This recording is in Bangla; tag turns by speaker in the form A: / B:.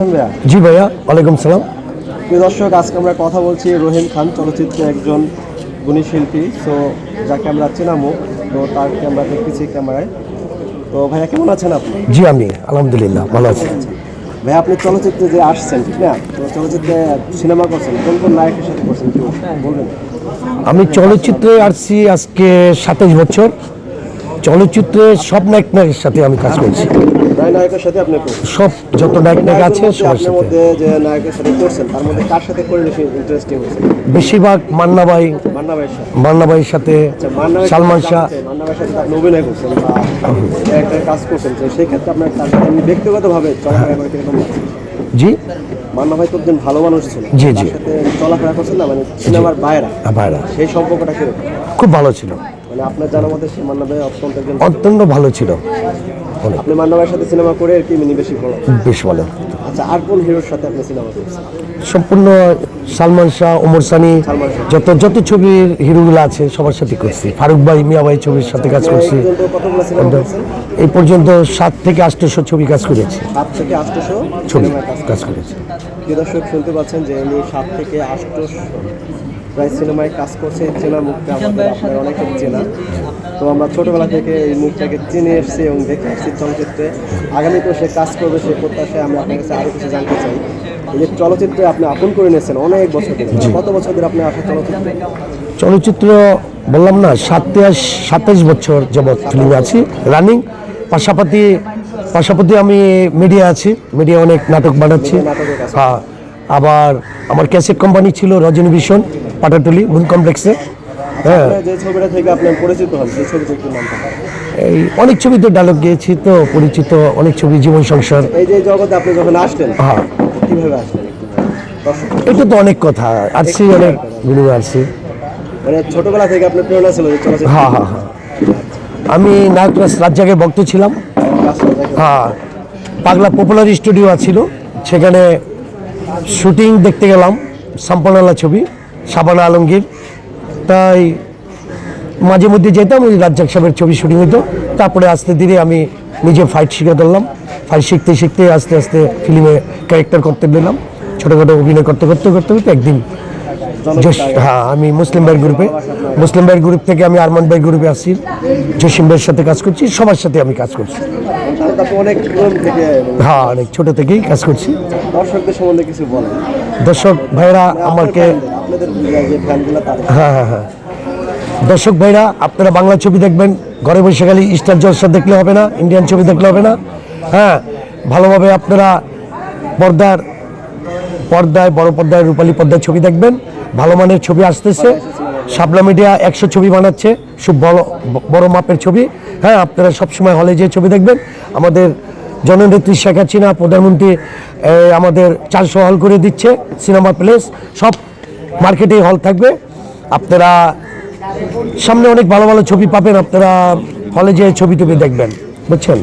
A: জি ভাইয়া, ওয়ালাইকুম সালাম।
B: প্রিয় দর্শক, আজকে আমরা কথা বলছি রহিম খান, চলচ্চিত্রে একজন গুণী শিল্পী। সো যাকে আমরা চেনা মুখ, তো তাকে আমরা দেখতেছি ক্যামেরায়। তো ভাইয়া কেমন আছেন আপনি?
A: জি আমি আলহামদুলিল্লাহ ভালো আছি।
B: ভাইয়া আপনি চলচ্চিত্রে যে আসছেন, ঠিক না? তো চলচ্চিত্রে সিনেমা করছেন, কোন কোন নায়কের সাথে করছেন একটু বলবেন?
A: আমি চলচ্চিত্রে আসছি আজকে 27 বছর। চলচ্চিত্রে সব নায়কের সাথে আমি কাজ করছি।
B: নায়কের সাথে আপনি করছেন?
A: সব যত নায়ক আছে সবার
B: আপনার
A: সাথে।
B: মধ্যে যে নায়কের সাথে করছেন, তার মধ্যে কার সাথে করে বেশি ইন্টারেস্টিং হয়েছে?
A: বেশিরভাগ মান্না ভাই,
B: মান্না ভাইয়ের সাথে।
A: মান্না ভাইয়ের সাথে, সালমান শাহ।
B: মান্না ভাইয়ের সাথে আপনি অভিনয় করছেন বা একটা কাজ করছেন, তো সেই ক্ষেত্রে আপনার তার সাথে আপনি ব্যক্তিগতভাবে চলাফেরা করে কিরকম লাগছে?
A: জি
B: মান্না ভাই তো একজন ভালো মানুষ ছিল।
A: জি
B: তার সাথে চলাফেরা করছেন না, মানে সিনেমার বাইরে
A: ভাইরা
B: সেই সম্পর্কটা কিরকম?
A: খুব ভালো ছিল,
B: মানে আপনার জানার মধ্যে সেই মান্না ভাই অত্যন্ত একজন
A: অত্যন্ত ভালো ছিল,
B: আপনি মান্না ভাইয়ের সাথে সিনেমা করে আর কি মিনি বেশি ভালো?
A: বেশ ভালো।
B: আচ্ছা, আর কোন হিরোর সাথে আপনি সিনেমা করছেন?
A: সম্পূর্ণ সালমান শাহ, ওমর সানি,
B: সালমান শাহ।
A: যত যত ছবির হিরোগুলো আছে সবার সাথে করছি। ফারুক ভাই, মিয়া ভাই ছবির সাথে কাজ করছি।
B: এই পর্যন্ত কতগুলো সিনেমা করছেন?
A: এই পর্যন্ত 7 থেকে 800 ছবি কাজ করেছি।
B: 7 থেকে 800
A: ছবি
B: সিনেমার
A: কাজ করেছি।
B: প্রিয় দর্শক, শুনতে পাচ্ছেন যে ইনি 7 থেকে 800 প্রায় সিনেমায় কাজ করছে। চেনা মুখটা আমাদের আপনার অনেকের চেনা। তো আমরা ছোটবেলা থেকে এই মুখটাকে চিনে এসেছি এবং দেখে আসছি চলচ্চিত্রে। আগামীতেও সে কাজ করবে, সে প্রত্যাশায় আমরা আপনার কাছে আরও কিছু জানতে চাই। এই যে চলচ্চিত্রে আপনি আপন করে নিয়েছেন অনেক বছর ধরে, কত বছর ধরে আপনি আসা চলচ্চিত্রে?
A: চলচ্চিত্র বললাম না, 27 বছর যাবৎ ফিল্মে আছি রানিং। পাশাপাশি আমি মিডিয়া আছি, মিডিয়া অনেক নাটক বানাচ্ছি। হ্যাঁ, আবার আমার ক্যাসেট কোম্পানি ছিল রজনী ভিশন, পাটাটুলি মুন কমপ্লেক্সে। হ্যাঁ,
B: যে ছবিটা থেকে আপনি পরিচিত হন, সেই ছবিটা একটু নাম বলুন।
A: এই অনেক ছবিতে ডায়লগ গিয়েছি, তো পরিচিত অনেক ছবি, জীবন সংসার।
B: এই যে জগতে আপনি যখন আসলেন,
A: হ্যাঁ,
B: কিভাবে আসলেন?
A: এটা তো অনেক কথা আসছি, অনেক বিনিময় আসছি।
B: মানে ছোটবেলা থেকে আপনার প্রেরণা ছিল যে চলচ্চিত্র?
A: হ্যাঁ হ্যাঁ হ্যাঁ, আমি নায়করাজ রাজ্জাকের ভক্ত ছিলাম। হ্যাঁ, পাগলা পপুলার স্টুডিও ছিল, সেখানে শুটিং দেখতে গেলাম। সাম্পানালা ছবি, শাবানা আলমগীর। তাই মাঝে মধ্যে যেতাম, ওই রাজ্জাক সাহেবের ছবি শুটিং হতো। তারপরে আস্তে ধীরে আমি নিজে ফাইট শিখে ধরলাম। ফাইট শিখতে শিখতে আস্তে আস্তে ফিল্মে ক্যারেক্টার করতে পেলাম। ছোটোখাটো অভিনয় করতে করতে করতে করতে একদিন হ্যাঁ, আমি মুসলিম ভাইয়ের গ্রুপ থেকে আমি আরমান ভাইয়ের গ্রুপে আসছি। জসিম ভাইয়ের সাথে কাজ করছি, সবার সাথে আমি কাজ করছি।
B: অনেক পুরনো থেকে?
A: হ্যাঁ, অনেক ছোট থেকেই কাজ করছি।
B: দর্শকদের সম্বন্ধে কিছু বলেন।
A: দর্শক ভাইরা আমাকে,
B: আপনাদের যে ফ্যানগুলো তাদের
A: হ্যাঁ হ্যাঁ হ্যাঁ, দর্শক ভাইরা আপনারা বাংলা ছবি দেখবেন, ঘরে বসে খালি স্টার জলসা দেখলে হবে না, ইন্ডিয়ান ছবি দেখলে হবে না। হ্যাঁ, ভালোভাবে আপনারা পর্দায় বড় পর্দায়, রূপালী পর্দায় ছবি দেখবেন। ভালো মানের ছবি আসতেছে। শাবলা মিডিয়া 100 ছবি বানাচ্ছে, খুব বড় মাপের ছবি। হ্যাঁ, আপনারা সবসময় হলে যে ছবি দেখবেন। আমাদের জননেত্রী শেখ হাসিনা প্রধানমন্ত্রী আমাদের 400 হল করে দিচ্ছে, সিনেমা প্লেস সব মার্কেটে হল থাকবে। আপনারা সামনে অনেক ভালো ভালো ছবি পাবেন, আপনারা হলে যে ছবি টবি দেখবেন, বুঝছেন।